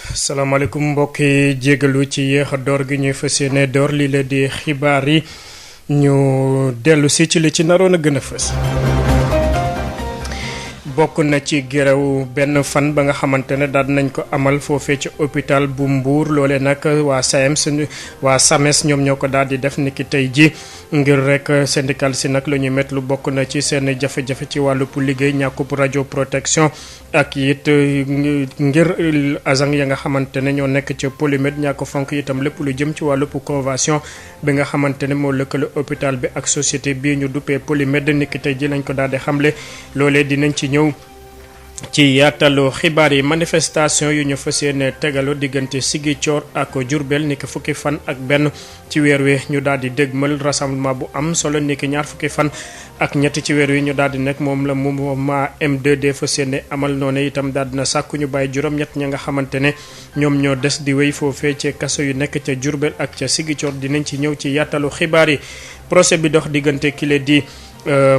salaamaaleykum mbokk yi jégalu ci yéex a door gi ñuy fas yéene door lii la di xibaar yi ñu dellu si ci li ci naroon a gën a fës. bokk na ci géréw benn fan ba nga xamante ne daal nañ ko amal foofee ci hôpital bu Mbour loole nag waa SAMES ñoom ñoo ko daal di def niki tey ji ngir rek syndical si nag la ñuy met lu bokk na ci seen jafe-jafe ci wàllub liggéey ñàkkub radio protection ak it ngir agent ya nga xamante ne ñoo nekk ca Polymed ñàkk fonk itam lépp lu jëm ci wàllub convention bi nga xamante ne moo lëkkale hôpital bi ak société bii ñu duppee Polymed niki tey ji lañ ko daal di xamle loolee dinañ ci ñëw ci yaatalu xibaar yi. manifestation yu ñu fas yéene tegaloo diggante Ziguinchor ak Diourbel niki fukki fan ak benn ci weer wi ñu daal di dégmal rassemblement bu am solo niki ñaar fukki fan ak ñetti ci weer wi ñu daal di nekk moom la mouvement M2D fas yéene amal noonu itam daal dina sàkku ñu bàyyi juróom-ñett ña nga xamante ne ñoom ñoo des di wéy foofee ci kaso yu nekk ca Diourbel ak ca Ziguinchor dinañ ci ñëw ci yaatalu xibaar yi. procès bi dox diggante kile di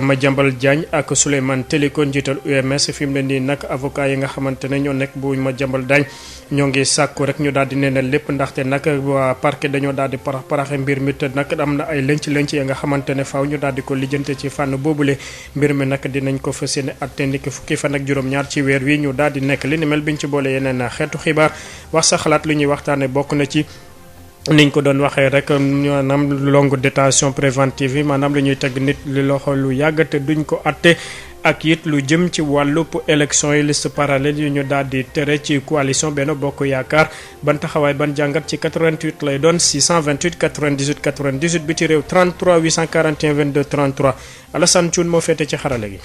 Madiambal Diagne ak Souleymane Teliko njiital UMS fi mu ne nii nag avocat yi nga xamante ne ñoo nekk bu Madiambal Diagne ñoo ngi sàkku rek ñu daal di neenal lépp ndaxte nag waa parquet dañoo daal di paraxe mbir mi te nag am na ay lënc-lënc ya nga xamante ne faaw ñu daal di ko lijjante ci fànn boobule mbir mi nag dinañ ko fas yéene atte niki fukki fan ak juróom-ñaar ci weer wi ñu daal di nekk li ni mel biñ ci boole yeneen xeetu xibaar wax sa xalaat lu ñuy waxtaane bokk na ci niñ ko doon waxee rek maanaam longue détention préventive yi maanaam lu ñuy teg nit li loxo lu yàgg te duñ ko atte ak it lu jëm ci wàllub élection yi liste parallèle yu ñu daal di tere ci coalition Benno Bokk Yaakaar ban taxawaay ban jàngat ci 88 lay doon 628 98 98 bi ci réew 33 841 22 33 Alassane Thioune moo féete ci xarale gi.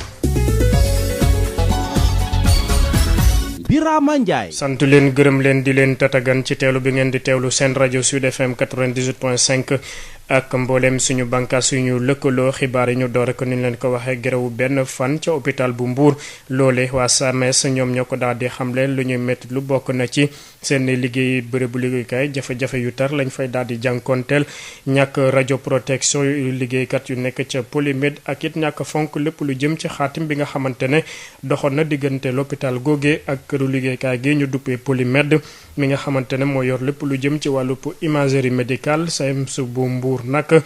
Birama Ndiaye. sant leen gërëm leen di leen tatagan ci teewlu bi ngeen di teewlu seen rajo Sud FM 98.5 ak mboolem suñu bànqaas suñu lëkkaloo xibaar yi ñu door ko ni ñu leen ko waxee gërëwu benn fan ca hôpital bu Mbour loole waa SAMES ñoom ñoo ko daal di xamle lu ñuy métti lu bokk na ci seen liggéey bërëbu liggéeykaay jafe-jafe yu tar lañ fay daal di jànkoonteel ñàkk radio protection yu liggéeykat yu nekk ca Polymed ak it ñàkk fonk lépp lu jëm ci xaatim bi nga xamante ne doxoon na diggante l'hôpital googee ak këru liggéeykaay gi ñu duppee Polymed mi nga xamante ne moo yor lépp lu jëm ci wàllu imagerie médicale SAMES bu Mbour nag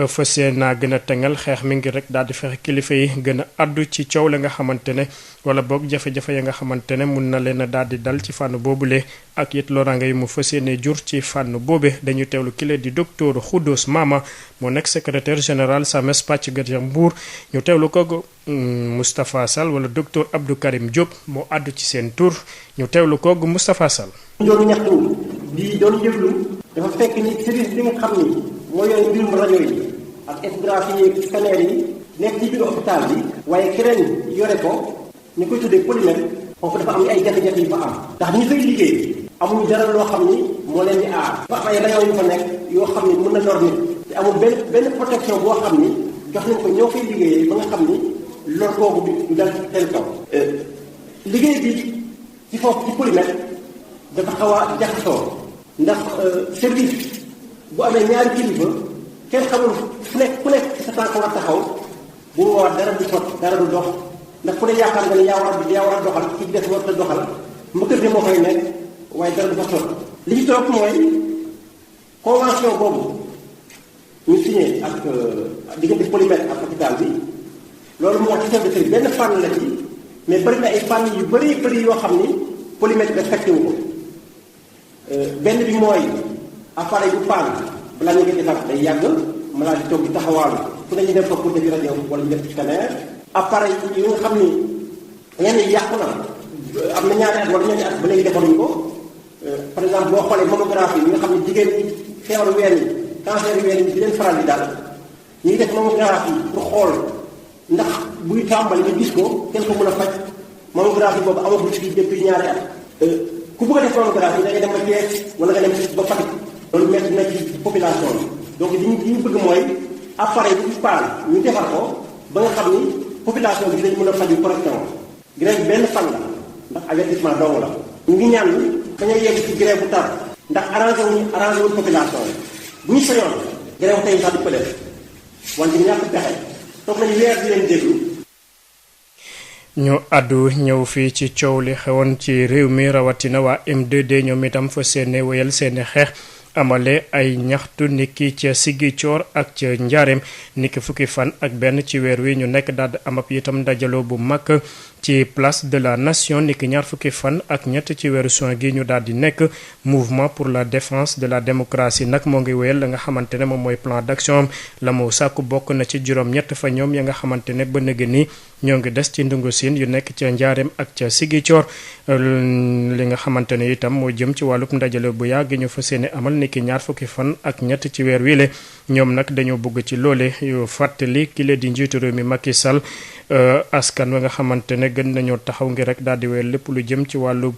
fas yéene gën a tengal xeex mi ngi rek daal di fexe kilifa yi gën a addu ci coow la nga xamante ne wala boog jafe-jafe ya nga xamante ne mun na leen a daal di dal ci fànn boobule ak it loraange yi mu fas yéene jur ci fànn boobe dañu teewlu kile di docteur Khoudous Mama moo nekk secrétaire général SAMES pàcc gër Mbour ñu teewlu ko Moustapha Sall wala docteur Abdou Karim Diop moo addu ci seen tur ñu teewlu ko Moustapha Sall. doon ñaxtu di doon jëflu dafa fekk ni service bi nga xam ni moo yore mbirum rajo yi ak échographie yi scanner yi nekk ci biir hôpital bi waaye keneen yore ko ñu koy tuddee Polymed foofu dafa am ay jafe-jafe yu fa am ndax ñi fay liggéey amuñu dara loo xam ni moo leen di aar dafa am ay rajo yu fa nekk yoo xam ni mën na lor nit te amul benn protection boo xam ni jox nañ ko ñoo fay liggéeyee ba nga xam ni lor kooku du dal seen kaw liggéey bi ci foofu ci Polymed dafa xaw a jaxasoo ndax service bu amee ñaari kilifa kenn xamul ku nekk sa tànk war a taxaw bu boobaa dara du sot dara du dox ndax ku ne yaakaar nga ni yaa war a doxal ci des war a doxal mbëkkër ni moo koy nekk waaye dara du fa sot li ci topp mooy convention boobu ñu signé ak diggante Polymed ak hôpital bi loolu moo ci chef de service benn fànn la ci mais bëri na ay fànn yu bëri yoo xam ni Polymed respecté wu ko benn bi mooy appareil bu paan balaa ñu koy defar day yàgg malade di toog di taxawaalu fu ne ñu dem fa pour defi rajo wala ñu def scanner appareil yi nga xam ni yenn yi yàqu na am na ñaari at wala ñetti at ba léegi defaruñu ko par exemple boo xoolee mammographie yi nga xam ne jigéen ñi feebaru ween yi cancer ween yi di leen faral di daal ñuy def mammographie pour xool ndax buy tàmbali ñu gis ko kenn ko mën a faj mammographie boobu amagul ci depuis ñaari at ku bëgg a def mammographie da ngay dem ba Thiès wala nga dem ba Fatick loolu metti na ci population bi donc li ñu bëgg mooy appareil bu paan ñu defar ko ba nga xam ni population bi dinañ mën a faju correctement grève benn fan la ndax avertissement dong la ñu ngi ñaan bañ a yegg ci grève bu tar ndax arrangé wuñ population yi bu ñu sañoon grève tey sax di ko def wante ñàkk pexe toog nañu weer di leen déglu ñu àddu ñëw fii ci coow li xewoon ci réew mi rawatina waa M2D ñoom itam fa seene wéyal seeni xeex amale ay ñaxtu niki ca Ziguinchor ak ca Njaareem niki fukki fan ak benn ci weer wi ñu nekk daal di am ab itam dajaloo bu mag ci place de la nation niki ñaar fukki fan ak ñett ci weeru juin gi ñu daal di nekk mouvement pour la défense de la démocratie nag moo ngi wéyal la nga xamante ne moom mooy plan d'action la mu sàkku bokk na ci juróom-ñett fa ñoom ya nga xamante ne ba nëgë ni ñoo ngi des ci ndungu siin yu nekk ca Njaareem ak ca Ziguinchor li nga xamante ne itam moo jëm ci wàllub ndajale bu yàgg ñu fa seeni amal niki ñaar fukki fan ak ñett ci weer wile ñoom nag dañoo bëgg ci loole yu fàttali ki lee di njiitu réew mi Macky Sall askan wa nga xamante ne gën nañoo taxaw ngi rek daal di weer lépp lu jëm ci wàllu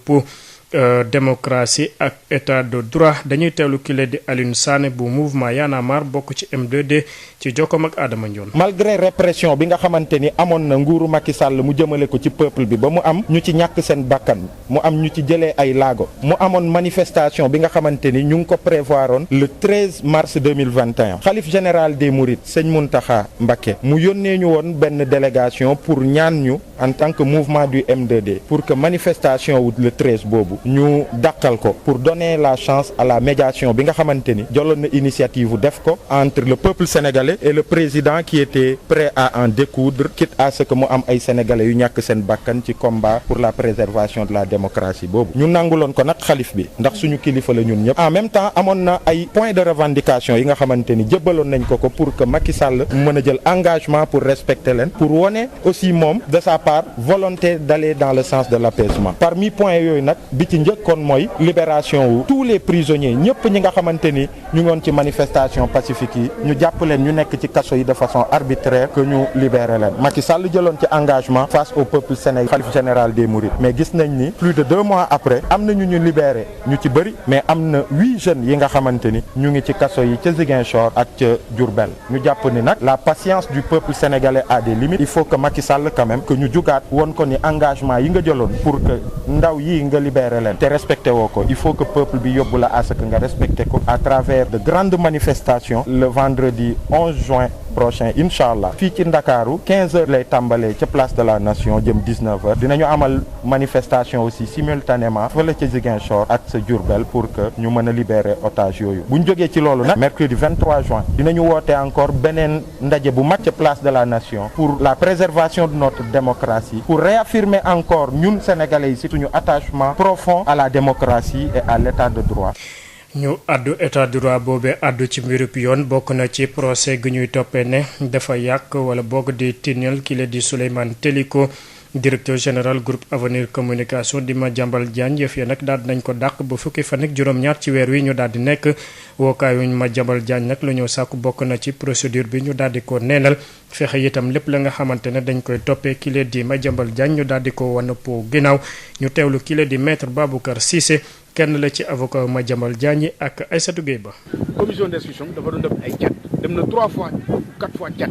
démocratie ak état de droit dañuy teewlu ki lee di Alioune Sané bu mouvement Y'en a marre bokk ci M2D ci jokkoom ak Adama Ndione. malgré répression bi nga xamante ni amoon na nguuru Macky Sall mu jëmale ko ci peuple bi ba mu am ñu ci ñàkk seen bakkan mu am ñu ci jëlee ay laago mu amoon manifestation bi nga xamante ni ñu ngi ko prévoiroon le 13 mars 2021 xalif général des Mourides sëñ Mountakha Mbacké mu yónnee ñu woon benn délégation pour ñaan ñu en tant que mouvement du M2D pour que manifestation wu le 13 boobu ñu dàqal ko pour donner la chance à la médiation bi nga xamante ni jëloon na initiative def ko entre le peuple sénégalais et le président qui était prêt à en découdre quitte à ce que mu am ay sénégalais yu ñàkk seen bakkan ci combat pour la préservation de la démocratie boobu ñu nanguloon ko nag xalif bi ndax suñu kilifa la ñun ñëpp en même temps amoon na ay points de revendication yi nga xamante ni jëbbaloon nañ ko pour que Macky Sall mën a jël engagement pour respecter leen pour wone aussi moom de sa part volonté d'aller dans le sens de l'apaisement parmi points yooyu nag bi ci njëkkoon mooy libération wu tous les prisonniers ñëpp ñi nga xamante ni ñu ngoon ci manifestation pacifique yi ñu jàpp leen ñu nekk ci kaso yi de façon arbitraire que ñu libéré leen Macky Sall jëloon ci engagement face au peuple sénégalais khalife général des Mourides mais gis nañ ni plus de 2 mois après am na ñu libéré ñu ci bëri mais am na 8 jeunes yi nga xamante ni ñu ngi ci kaso yi ca Ziguinchor ak ca Diourbel ñu jàpp ni nag la patience du peuple sénégalais a des limites il faut que Macky Sall quand même que ñu jugaat woon ko ni engagement yi nga jëloon pour que ndaw yi nga libéré leen te respecté woo ko il faut que peuple bi yóbbu la à ce que nga respecté ko à travers de grandes manifestations le vendredi 11 juin prochain incha allah fii ci Ndakaaru 15h lay tàmbalee ca place de la nation jëm 19h dinañu amal manifestation aussi simultanément fële ca Ziguinchor ak sa Diourbel pour que ñu mën a libérer otage yooyu bu ñu jógee ci loolu nag mercredi 23 juin dinañu woote encore beneen ndaje bu mag ca place de la nation pour la préservation de notre démocratie pour réaffirmer encore ñun sénégalais yi ci suñu attachement profond à la démocratie et à l'état de droit. ñu àddu état de droit boobee àddu ci mbirub yoon bokk na ci procès gi ñuy toppee ne dafa yàq wala boog di tinal ki la di Souleymane Teliko directeur général groupe Avenir Communication di Madiambal Diagne yëf ya nag daal nañ ko dàq ba fukki fan ak juróom-ñaar ci weer wi ñu daal di nekk wookaayuñ Madiambal Diagne nag lu ñëw sàkku bokk na ci procédure bi ñu daal di ko neenal fexe itam lépp la nga xamante ne dañ koy toppee ki la di Madiambal Diagne ñu daal di ko wan po ginnaaw ñu teewlu ki la di maître Baboucar Cissé kenn la ci avocat Madiambal Diagne ak Aïssatou Gueye Ba. commission d'instruction dafa doon def ay cat dem na 3 fois 4 fois cat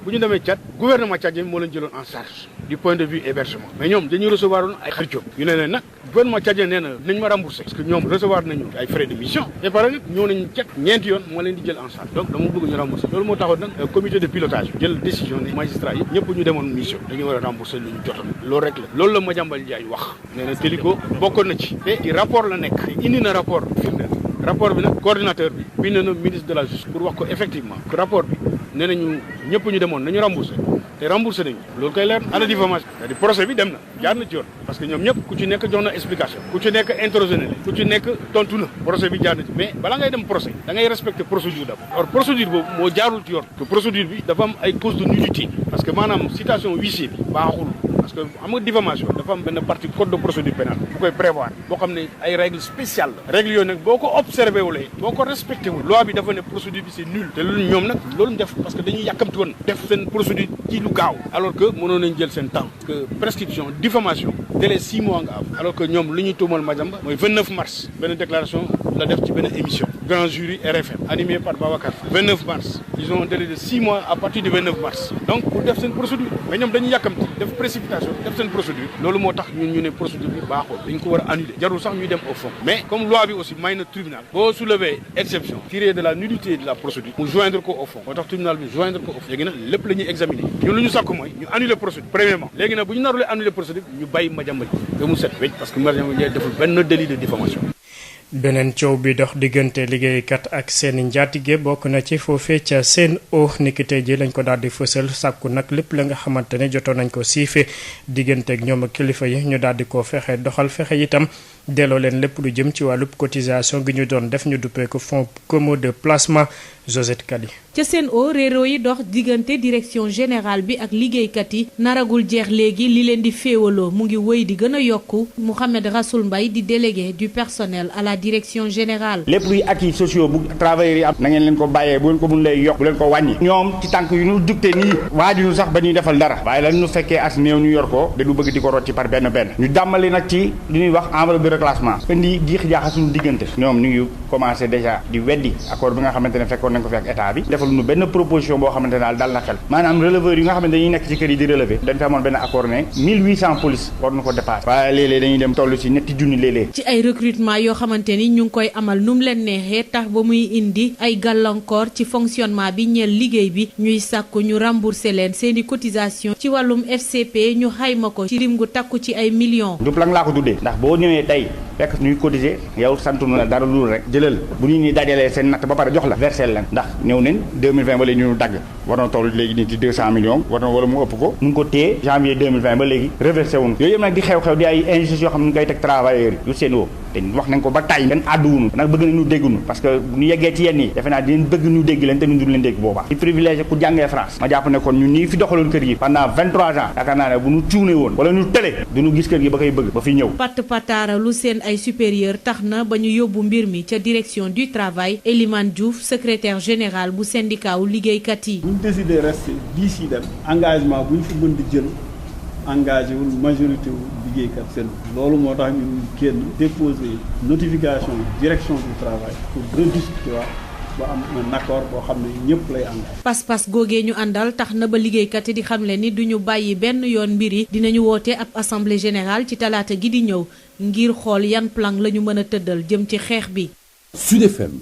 bu ñu demee cat gouvernement tchadien moo leen jëloon en charge du point de vue hébergement mais ñoom dañuy recevoir woon ay xarit yu ne leen nag gouvernement tchadien nee na nañ ma rembourser parce que ñoom recevoir nañu ay frais de mission et par nag ñëw nañu cat ñeenti yoon moo leen di jël en charge donc dama bëgg ñu rembourser loolu moo taxoon nag comité de pilotage jël décision ne magistrat yi ñëpp ñu demoon mission dañu war a rembourser lu ñu jotoon loolu rek la loolu la Madiambal Diagne wax nee na Teliko bokkoon na ci te ci rapport la nekk te indi na rapport firndeel rapport bi nag coordinateur bi bind na ministre de la justice pour wax ko effectivement que rapport bi nee nañu ñëpp ñu demoon nañu remboursé te remboursé nañu loolu koy leer ana diffamation c'est-à-dire procès bi dem na jaar na ci yoon parce que ñoom ñëpp ku ci nekk jox na explication ku ci nekk interrogé na ku ci nekk tontu na procès bi jaar na ci mais bala ngay dem procès da ngay respecter procédure d'abord or procédure boobu moo jaarul ci yoon que procédure bi dafa am ay cause de nullité parce que maanaam citation huissier bi baaxul parce que xam nga diffamation dafa am benn partie code de procédure pénale bu koy prévoir boo xam ne ay règles spéciales la règles yooyu nag boo ko observé wulee boo ko respecté wul loi bi dafa ne procédure bi c'est nul te loolu ñoom nag loolu def parce que dañuy yàkkamti woon def seen procédure ci lu gaaw alors que mënoon nañ jël seen temps que prescription diffamation délai 6 mois nga am alors que ñoom li ñuy tuumal Madiambal mooy 29 mars benn déclaration la def ci benn émission grand jury RFM animé par Babacar 29 mars ils ont un délai de 6 mois à partir du 29 mars donc pour def seen procédure mais ñoom dañuy yàkkamti def précipitation def seen procédure loolu moo tax ñun ñu ne procédure bi baaxul dañ ko war a annuler jarul sax ñuy dem au fond mais comme loi bi aussi may na tribunal boo soulever exception tiré de la nullité de la procédure mu joindre ko au fond moo tax tribunal bi joindre ko au fond léegi nag lépp la ñuy examiner ñun lu ñu sàkk mooy ñu annuler procédure premièrement léegi nag bu ñu narulee annuler procédure ñu bàyyi Madiambal ba mu set wecc parce que Madiambal deful benn délit de diffamation. beneen coow bi dox diggante liggéeykat ak seen njaatige bokk na ci foofee ca Sen'Eau niki tey ji lañ ko daal di fësal sàkku nag lépp la nga xamante ne jotoon nañ ko siife diggante ak ñoom ak kilifa yi ñu daal di ko fexe doxal fexe itam delloo leen lépp lu jëm ci wàllub cotisation gi ñu doon def ñu duppee ko fonds commun de placement Josette Kali. ca Sen'Eau réeroo yi dox diggante direction générale bi ak liggéeykat yi naragul jeex léegi li leen di féewaloo mu ngi wëy di gën a yokku Mouhamed Rassoul Mbaye di délégué du personnel à la direction générale. lépp luy acquis sociaux bu travailleurs yi am na ngeen leen ko bàyyee bu leen ko mun lay yokk bu leen ko wàññi ñoom ci tànk yu ñu dugte nii waajuñu sax ba ñuy defal dara waaye lan ñu fekkee as néew ñu yor ko dañu bëgg di ko rocci par benn benn ñu dàmmali nag ci li ñuy wax enveloppe de reclassement indi jiix jaaxa suñu diggante ñoom ñu ngi commencé déjà di weddi accord bi nga xamante ne fekkoon nañ ko fi ak état bi defal ñu benn proposition boo xamante ne daal na xel maanaam releveur yi nga xamante dañuy nekk ci kër yi di relever dañ fi amoon benn accord ne 1800 police war na ko dépassé waaye léeg-léeg dañuy dem toll ci ñetti junni léeg-léeg ci ay recrutement yoo xamante ni ñu ngi koy amal nu mu leen neexee tax ba muy indi ay gàllankoor ci fonctionnement bi ñeel liggéey bi ñuy sàkku ñu rembourser leen seeni cotisation ci wàllum FCP ñu xayma ko ci lim gu takku ci ay millions. du plan laa ko tuddee ndax boo ñëwee tey fekk ñuy cotiser yow santu na dara lu rek jëlal bu ñu dajalee seen natt ba pare jox la versel leen ndax ñëw nañ 2020 ba léegi ñu dagg war na toll léegi nii ci 200 millions war na wala mu ëpp ko ñu ngi ko téye janvier 2020 ba léegi reversé wuñ yooyu yëpp nag di xew-xew di ay injustices yoo xam ne ñu koy teg travailleurs yi yu Sen'Eau te wax nañ ko ba tàyyi kenn àdduwunu nag bëgg nañu déggunu parce que bu ñu yeggee ci yenn yi defe naa dinañ bëgg ñu dégg leen te ñu dul leen dégg boobaa di privilégié ku jàngee France ma jàpp ne kon ñu nii fi doxaloon kër gi pendant 23 ans yaakaar naa ne bu ñu cuune woon wala ñu tële duñu gis kër gi ba koy bëgg ba fi ñëw patt pataara lu seen ay supérieur tax na ba ñu yóbbu mbir mi ca direction du travail Elimane Diouf secrétaire général bu syndicat wu liggéeykat yi. bu ñu décidé rester d'ici dem engagement bu ñu fi mën di jël engagé wul majorité wu liggéeykat seen loolu moo tax ñu génn déposer notification direction du travail pour rediscuter ba am un accord boo xam ne ñëpp lay ànd. pas-pas googee ñu àndal tax na ba liggéeykat yi di xamle ni duñu bàyyi benn yoon mbir yi dinañu woote ab assemblée générale ci talaata gi di ñëw ngir xool yan plan la ñu mën a tëddal jëm ci xeex bi. Sud FM.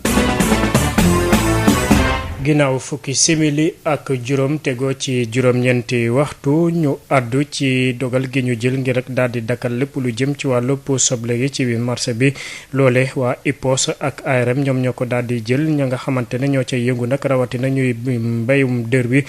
ginnaaw fukki simili ak juróom tegoo ci juróom-ñeenti waxtu ñu àddu ci dogal gi ñu jël ngir rek daal di dakkal lépp lu jëm ci wàllu soble gi ci biir marché bi loole waa IPOS ak ARM ñoom ñoo ko daal di jël ña nga xamante ne ñoo cay yëngu nag rawatina ñuy mbéyum dër bi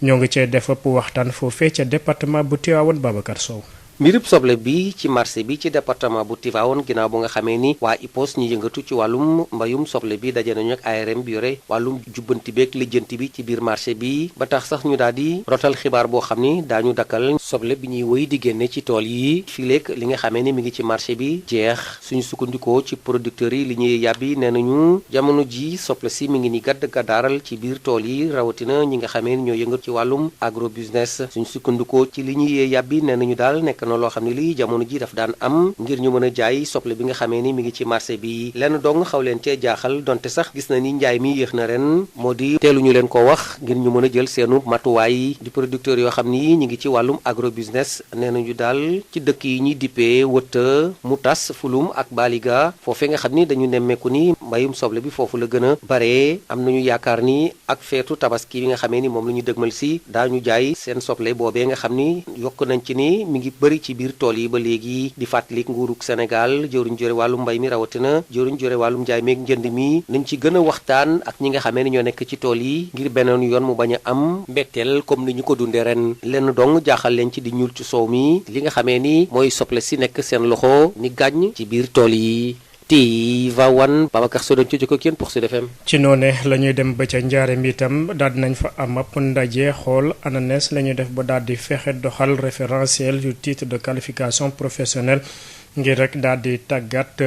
ñoo ngi cay def ëpp waxtaan foofee ca département bu Tivaouane Babacar Sow. mbirub soble bi ci marché bi ci département bu Tivaouane ginnaaw bu nga xamee ni waa IPOS ñi yëngatu ci wàllum mbayum soble bi daje nañu ak ARM bi yore wàllum jubbanti beeg lijjanti bi ci biir marché bi ba tax sax ñu daal di rotal xibaar boo xam ni daañu dakkal soble bi ñuy wëy di génne ci tool yi fileeg li nga xamee ni mi ngi ci marché bi jeex suñu sukkandikoo ci producteurs yi li ñuy yàbbi nee nañu jamono ji soble si mi ngi ni gadd gaddaaral ci biir tool yi rawatina ñi nga xamee ni ñoo yëngatu ci wàllum agro business suñu sukkandikoo ci li ñuy yàbbi nee nañu daal nekk na loo xam ne lii jamono ji daf daan am ngir ñu mën a jaay soble bi nga xamee ni mi ngi ci marché bi lenn dong xaw leen cee jaaxal donte sax gis na ni njaay mi yéex na ren moo di teelu ñu leen ko wax ngir ñu mën a jël seenu matuwaay di producteurs yoo xam ni ñi ngi ci wàllum agro business nee nañu daal ci dëkk yi ñuy dippee Wëtta Mutas Fulum ak Baliga foofee nga xam ni dañu nemmeeku ni mbayum soble bi foofu la gën a bare am nañu yaakaar ni ak feetu tabaski bi nga xamee ni moom la ñu dëgmal si daañu jaay seen soble boobee nga xam ni yokk nañ ci ni mi ngi bëri ci biir tool yi ba léegi di fàttalik nguurug Sénégal jëruñ jore wàllum mbay mi rawatina jëruñ jore wàllum njaay meeg njënd mi nañ ci gën a waxtaan ak ñi nga xamee ni ñoo nekk ci tool yi ngir beneen yoon mu bañ a am mbetteel comme ni ñu ko dundee ren lenn dong jaaxal leen ci di ñuul ci soow mi li nga xamee ni mooy soble si nekk seen loxo ni gàññ ci biir tool yi Tivaouane Babacar Sow doon ci jokko kenn pour Sud FM. ci noone la ñuy dem ba ca njaareem itam daal di nañ fa am ab ndaje xool ananes la ñuy def ba daal di fexe doxal référentiel yu titre de qualification professionnelle ngir rek daal di tàggat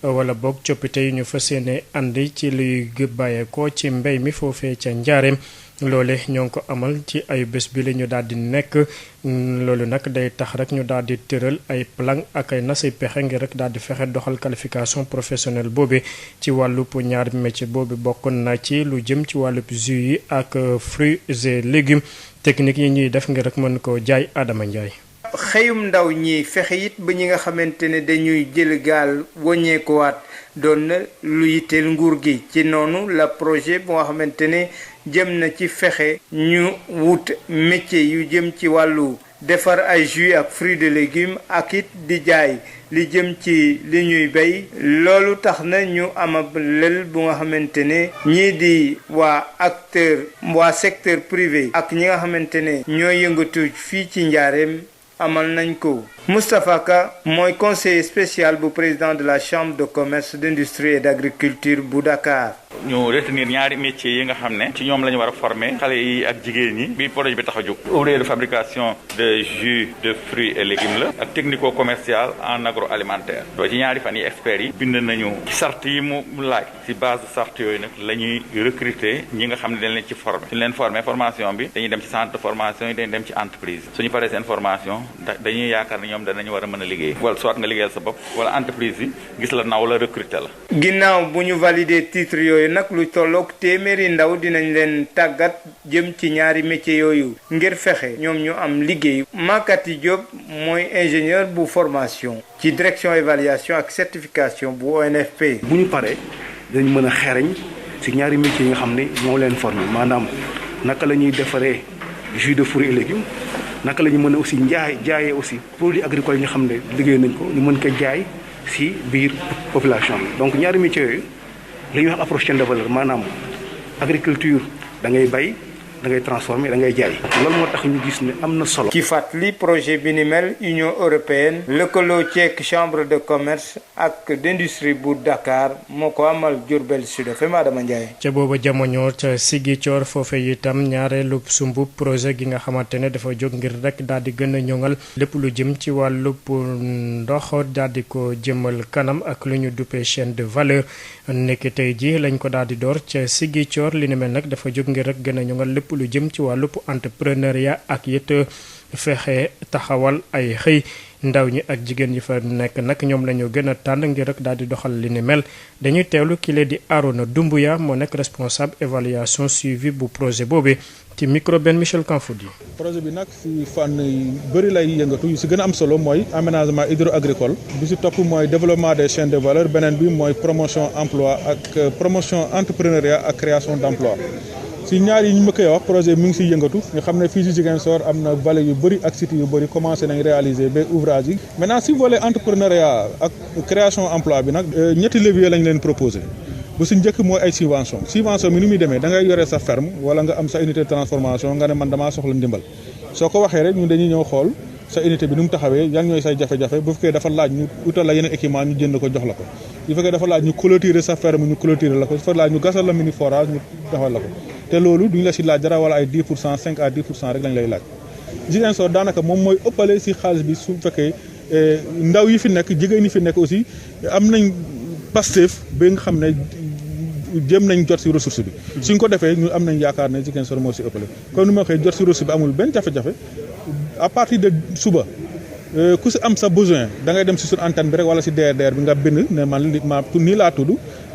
wala boog coppite yi ñu fas yéene andi ci luy bàyyeekoo ci mbéy mi foofee ca njaareem loole ñoo ngi ko amal ci ay bés bi la ñu daal di nekk loolu nag day tax rek ñu daal di tëral ay plan ak ay nas ay pexe ngir rek daal di fexe doxal qualification professionnelle boobu ci wàllub ñaari métier boobu bokkoon na ci lu jëm ci wàllub jus yi ak fruits et légumes technique yi ñuy def ngir rek mën koo jaay Adama Ndiaye. xëyum ndaw ñi fexe it ba ñi nga xamante ne dañuy jël gaal wàññeekuwaat doon na lu yitteel nguur gi ci noonu la projet bu nga xamante ne jëm na ci fexe ñu wut métier yu jëm ci wàllu defar ay jus ak fruits de légumes ak it di jaay li jëm ci li ñuy béy loolu tax na ñu amab lël bu nga xamante ne ñii di waa secteur privé ak ñi nga xamante ne ñoo yëngatu fii ci njaareem amal nañ ko. Moustapha Ka mooy conseiller spécial bu président de la chambre de commerce d'industrie et d'agriculture bu Dakar. ñu retenir ñaari métiers yi nga xam ne ci ñoom la ñu war a former xale yi ak jigéen ñi bi projet bi tax a jóg ouvrier de fabrication de jus de fruits et légumes la ak technico-commercial en agroalimentaire doo ci ñaari fan yi experts yi bind nañu sart yi mu laaj ci base de sart yooyu nag la ñuy recruter ñi nga xam ne dañ leen ci former suñu leen former formation bi dañuy dem ci centre de formation yi dañuy dem ci entreprise suñu paree seen formation dañuy yaakaar ne ñoom danañu war a mën a liggéey wala soit nga liggéeyal sa bopp wala entreprise yi gis la naw la recruter la. ginnaaw bu ñu valider titre yooyu nag lu tolloog téeméeri ndaw dinañ leen tàggat jëm ci ñaari métiers yooyu ngir fexe ñoom ñu am liggéey. Makati Diop mooy ingénieur bu formation ci direction évaluation ak certification bu ONFP. bu ñu paree dañ mën a xereñ ci ñaari métiers yi nga xam ne ñoo leen formé maanaam naka la ñuy defaree jus de fruits et légumes naka la ñu mën a aussi jaayee aussi produits agricoles yi nga xam ne liggéey nañ ko ñu mën ko jaay ci biir population bi. donc ñaari métiers yooyu li ñuy wax approche chaîne de valeur maanaam agriculture da ngay bay da ngay transformer da ngay jaay loolu moo tax ñu gis ne am na solo. ci fàttali projet bi ni mel Union européenne lëkkaloo ceek chambre de commerce ak d'industrie bu Dakar moo ko amal Diourbel Sud FM Adama Ndiaye. ca booba jamono ca Ziguinchor foofee itam ñaareelu sumbu projet gi nga xamante ne dafa jóg ngir rek daal di gën a ñoŋal lépp lu jëm ci wàllub ndox daal di ko jëmal kanam ak lu ñu duppee chaîne de valeur nekk tey ji lañ ko daal di door ca Ziguinchor li ni mel nag dafa jóg ngir rek gën a ñoŋal lépp lu jëm ci wàllub entrepreneuriat ak it fexe taxawal ay xëy ndaw ñi ak jigéen ñi fa nekk nag ñoom la ñu gën a tànn ngir rek daal di doxal li ni mel dañuy teewlu kile di Arona Doumbouya moo nekk responsable évaluation suivi bu projet boobu ci micro benn Michel Kanfoudi. projet bi nag si fànn yu bëri lay yëngatu yu si gën a am solo mooy aménagement hydro-agricole bi si topp mooy développement des chaînes de valeur beneen bi mooy promotion emploi ak promotion entrepreneuriat ak création d'emploi. si ñaar yi ñu ma koy wax projet mi ngi siy yëngatu nga xam ne fii si Ziguinchor am na vallée yu bëri ak sites yu bëri commencé nañ réaliser ba ouvrage yi. maintenant si volet entrepreneuriat ak création emploi bi nag ñetti levier lañ leen proposé bu si njëkk mooy ay subvention mi ni muy demee da ngay yore sa ferme wala nga am sa unité de transformation nga ne man damaa soxla ndimbal soo ko waxee rek ñun dañuy ñëw xool sa unité bi nu mu taxawee yan ñooy say jafe-jafe bu fekkee dafa laaj ñu utal la yeneen équipement ñu jënd ko jox la ko bu fekkee dafa laaj ñu clôturer sa ferme ñu clôturer la ko dafa laaj ñu gasal la mini forage ñu defal la ko te loolu duñu la si laaj dara wala ay 10% 5 à 10% rek lañ lay laaj. Ziguinchor daanaka moom mooy ëppale si xaalis bi su fekkee ndaw yi fi nekk jigéen ñi fi nekk aussi am nañ Pastef ba nga xam ne jëm nañ jot si ressource bi. suñ ko defee ñu am nañ yaakaar ne Ziguinchor moo si ëppale comme ni ma waxee jot si ressource bi amul benn jafe-jafe à partir de suba ku si am sa besoin da ngay dem si suñu antenne bi rek wala si DRDR bi nga bind ne man nii laa tudd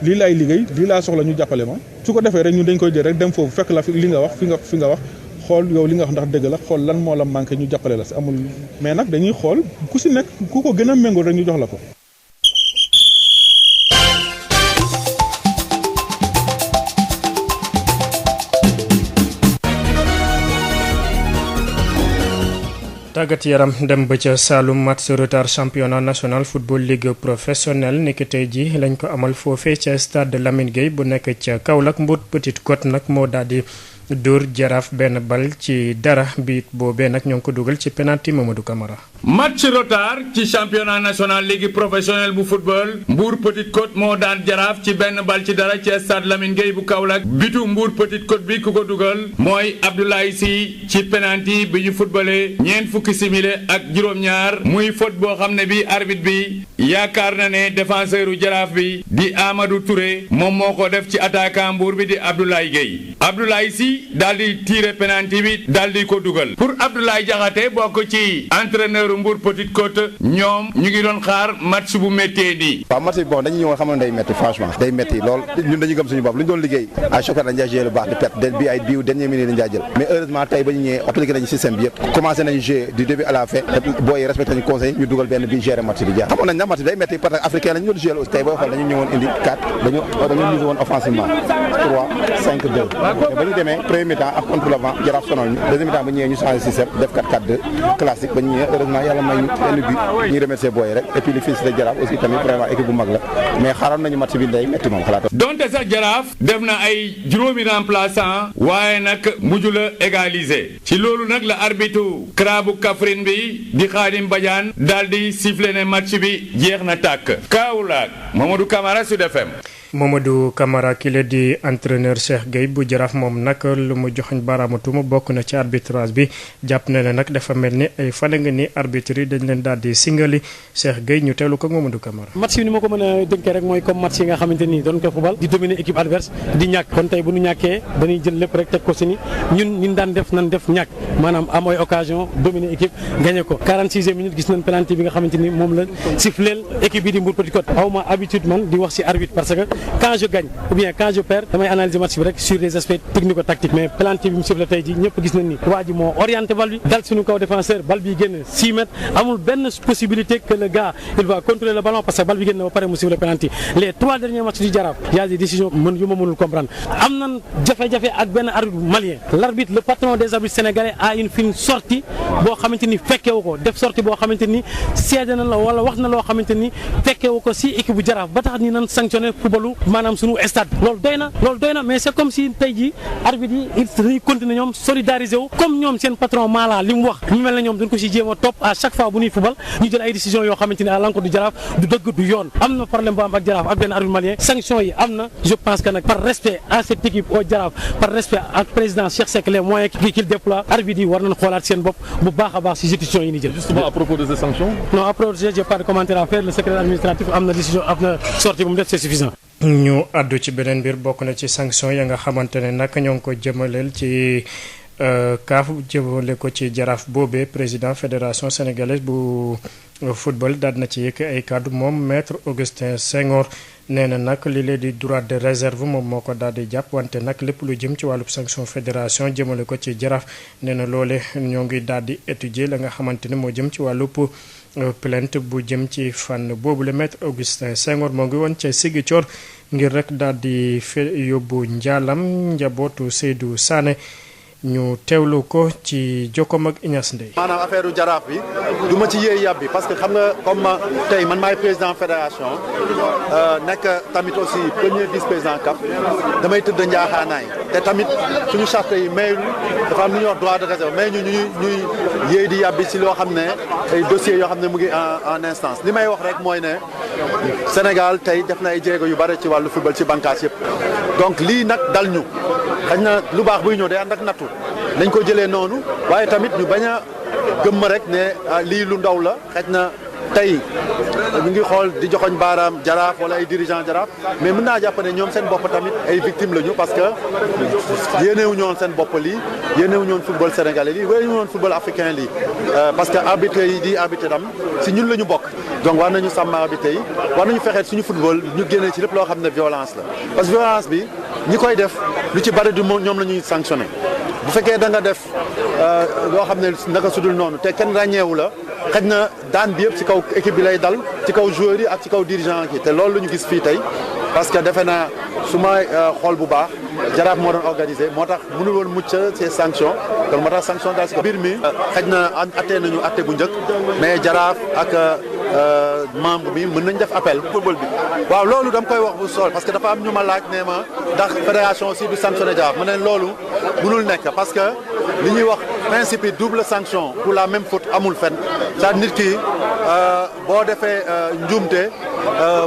lii laay liggéey lii laa soxla ñu jàppale ma. su ko defee rek ñun dañ koy jël rek dem foofu fekk la fi li nga wax fi nga wax xool yow li nga wax ndax dëgg la xool lan moo la manqué ñu jàppale la si amul mais nag dañuy xool ku si nekk ku ko gën a méngóol rek ñu jox la ko. tàggat yaram dem ba ca Saloum match retard championnat national football ligue professionnelle niki tey ji lañ ko amal foofee ca stade Lamine Gueye bu nekk ca Kaolack Mbour Petite Côte nag moo daal di dóor Jaraaf benn bal ci dara bi boobee nag ñoo ngi ko dugal ci penalty Mamadou Camara. match retard ci championnat national ligue professionnelle bu football Mbour Petite Côte moo daan Jaraaf ci benn bal ci dara ci stade Lamine Gueye bu Kaolack bitu Mbour Petite Côte bi ku ko dugal mooy Abdoulaye Sy ci penalty bi ñu footballé ñeent fukki simili ak juróom-ñaar muy faute boo xam ne bi arbitre bi yaakaar na ne défenseur u Jaraaf bi di Amadou Touré moom moo ko def ci attaquant Mbour bi di Abdoulaye Gueye Abdoulaye Sy bi daal di tiré penalty bi daal di ko dugal pour Abdoulaye Diakhaté bokk ci entraîneur Mbour Petite Côte ñoom ñu ngi doon xaar match bu méttee di. waaw match bi bon dañuy ñëwoon xam ne day métti franchement day métti lool ñun dañuy gëm suñu bopp lu ñu doon liggéey à chaque fois dañ jaay jouer lu baax di perte bi ay biiw dernière minute dañ jaay jël mais heureusement tey ba ñu ñëwee appliqué nañu système bi yëpp commencé nañu jouer du début à la fin booy respecté nañu conseil ñu dugal benn bi gérer match bi jeex xamoon nañ na match bi day métti parce que africain lañu doon jouer aussi tey booy xool dañu ñëwoon indi 4 dañu mise woon offensivement 3 5 2 mais ba ñu demee premier mi-temps ak contre le vent Jaraaf sonal ñu deuxième mi-temps ba ñu ñëwee ñu changé système def 4-4-2 classique ba ñu ñëwee heureusement yàlla may ñu benn but ñuy remercier booy rek et puis li fils de Jaraaf aussi tamit vraiment équipe bu mag la mais xaaroon nañu match bi day métti moom xalaat donte sax Jaraaf def na ay juróomi remplaçant waaye nag mujj la égaliser ci loolu nag la arbitre Krabu Kaffrine bi di Khadim Badiane daal di siffler ne match bi jeex na tàkk Kaolack Mamadou Camara Sud FM. Mamadou Camara ki la di entraîneur Cheikh Gueye bu Jaraaf moom nag lu mu joxoñ baaraamu tuuma bokk na ci arbitrage bi jàpp na ne nag dafa mel ni ay fan nga ni arbitre yi dañ leen daal di singali Cheikh Gueye ñu teewlu ko Mamadou Camara. match yi ni ma ko mën a dënkee rek mooy comme match yi nga xamante ni doon ko football di dominer équipe adverse di ñàkk kon tey bu ñu ñàkkee dañuy jël lépp rek teg ko si ni ñun daan def nan def ñàkk maanaam am ay occasion dominer équipe gagné ko 46e minute gis nañ penalty bi nga xamante ni moom la siffleel équipe bi di Mbour Petite Côte aw ma habitude man di wax si arbitre parce que quand je gagne ou bien quand je perds damay analyser match bi rek sur les aspects technico-tactiques mais penalty bi mu sifflé tey ji ñëpp gis nañ ni waa ji moo orienté bal bi dal suñu kaw défenseur bal bi génn 6 mètres amul benn possibilité que le gars il va contrôler le ballon parce que bal bi génn ba pare mu sifflé penalty les 3 derniers matchs du Jaraaf y a des décisions yu ma mënul comprendre am nan jafe-jafe ak benn arbitre malien l'arbitre le patron des arbitres sénégalais a une fine sortie boo xamante ni fekkewu ko def sortie boo xamante ni seede na la wala wax na loo xamante ni fekkewu ko si équipe bu Jaraaf ba tax ni nan sanctionné footballu maanaam suñu stade loolu doy na mais c'est comme si tey jii arbitre yi ils dañuy continuer ñoom solidariser wu comme ñoom seen patron Mala li mu wax ñu mel ne ñoom dañ ko si jéem a topp à chaque fois bu ñuy football ñu jël ay décisions yoo xamante ni à l'encontre du Jaraaf du dëgg du yoon am na problème bu am ak Jaraaf ak benn arbitre malien sanction yi am na je pense que nag par respect à cette équipe au Jaraaf par respect ak président Cheikh Seck les moyens qu'il déploie arbitre yi war nañ xoolaat seen bopp bu baax a baax si décisions yi ni jël. Justement à propos de ces sanctions. Non à propos j'ai pas de commentaire à faire le secrétaire administratif am na décision am na sortie bu mu def c'est suffisant. ñu àddu ci beneen mbir bokk na ci sanction ya nga xamante ne nag ñoo ngi ko jëmaleel ci CAF jëmale ko ci Jaraaf boobee président fédération sénégalaise bu football daal na ci yëkk ay kàddu moom maître Augustin Senghor nee na nag li leen di droit de réserve moom moo ko daal di jàpp wante nag lépp lu jëm ci wàllub sanction fédération jëmale ko ci Jaraaf nee na loole ñoo ngi daal di étudier la nga xamante ne moo jëm ci wàllub plainte bu jëm ci fànn boobu le maître Augustin Senghor moo ngi woon ca Ziguinchor ngir rek daal di yóbbu njaalam njabootu Seydou Sané ñu teewlu ko ci jokkoom ak Ignace Ndeye. maanaam affaire Jaraaf bi du ma ci yéey yàbbi parce que xam nga comme tey man maay président fédération nekk tamit aussi premier vice président CAF damay tëdd njaaxaanaay te tamit suñu charte yi mayul dafa am lu ñuy wax droit de réserve mais ñuy yéey di yàbbi si loo xam ne ay dossiers yoo xam ne mu ngi en instance li may wax rek mooy ne Sénégal tey def na ay jéego yu bare ci wàllu football ci bànqaas yëpp donc lii nag dal ñu xëy na lu baax buy ñëw day ànd ak nattu nañ ko jëlee noonu waaye tamit ñu bañ a gëmm rek ne lii lu ndaw la xëy na tey ñu ngi xool di joxoñ baaraam Jaraaf wala ay dirigeant Jaraaf mais mën naa jàpp ne ñoom seen bopp tamit ay victimes lañu parce que yéenewuñu woon seen bopp lii yéenewuñu woon football sénégalais lii yéenewuñu woon football africain lii parce que arbitre yi di arbitre dam si ñun la ñu bokk donc war nañu sàmm arbitre yi war nañu fexeet suñu football ñu génnee ci lépp loo xam ne violence la parce que violence bi ñi koy def lu ci bari du ñoom la ñuy sanctionné bu fekkee da nga def loo xam ne naka sudul noonu te kenn ràññeewu la xëj na daan bi yëpp ci kaw équipe bi lay dal ci kaw joueurs yi ak ci kaw dirigeant yi te loolu la ñu gis fii tey parce que defe naa su ma xool bu baax Jaraaf moo doon organisé moo tax mënul woon mucc ces sanctions donc moo tax sanction daal si ko mbir mi xëj na attee nañu atte bu njëkk mais Jaraaf ak membre bi mën nañ def appel football bi waaw loolu dama koy wax bu sol parce que dafa am ñu ma laaj ne ma ndax fédération aussi du sanctionné Jaraaf ma ne loolu mënul nekk parce que li ñuy wax principe yi double sanction pour la même faute amul fenn c'est-à-dire nit ki boo defee njuumte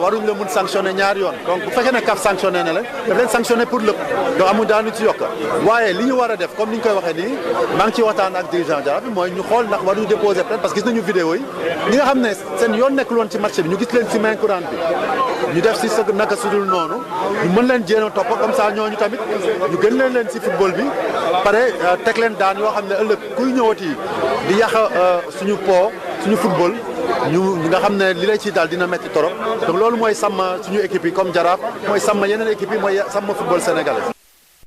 waruñ la mun sanctionner ñaari yoon donc bu fekkee ne CAF sanctionné na leen daf leen sanctionné pour lépp donc amul daanu ci yokk waaye li ñu war a def comme ni ñu koy waxee nii maa ngi ciy waxtaan ak dirigeant Jaraaf bi mooy ñu xool ndax waruñu déposer plainte parce que gis nañu vidéo yi ñi nga xam ne seen yoon nekkul woon ci match bi ñu gis leen ci main courante bi ñu def si sa naka sudul noonu ñu mën leen jéem a topp comme ça ñooñu tamit ñu gën leen si football bi pare teg leen daan yoo xam ne ëllëg kuy ñëwati di yàq suñu suñu football ñu nga xam ne li lay ci daal dina metti torop donc loolu mooy sàmm suñu équipe yi comme Jaraaf mooy sàmm yeneen équipe yi mooy sàmm football sénégalais.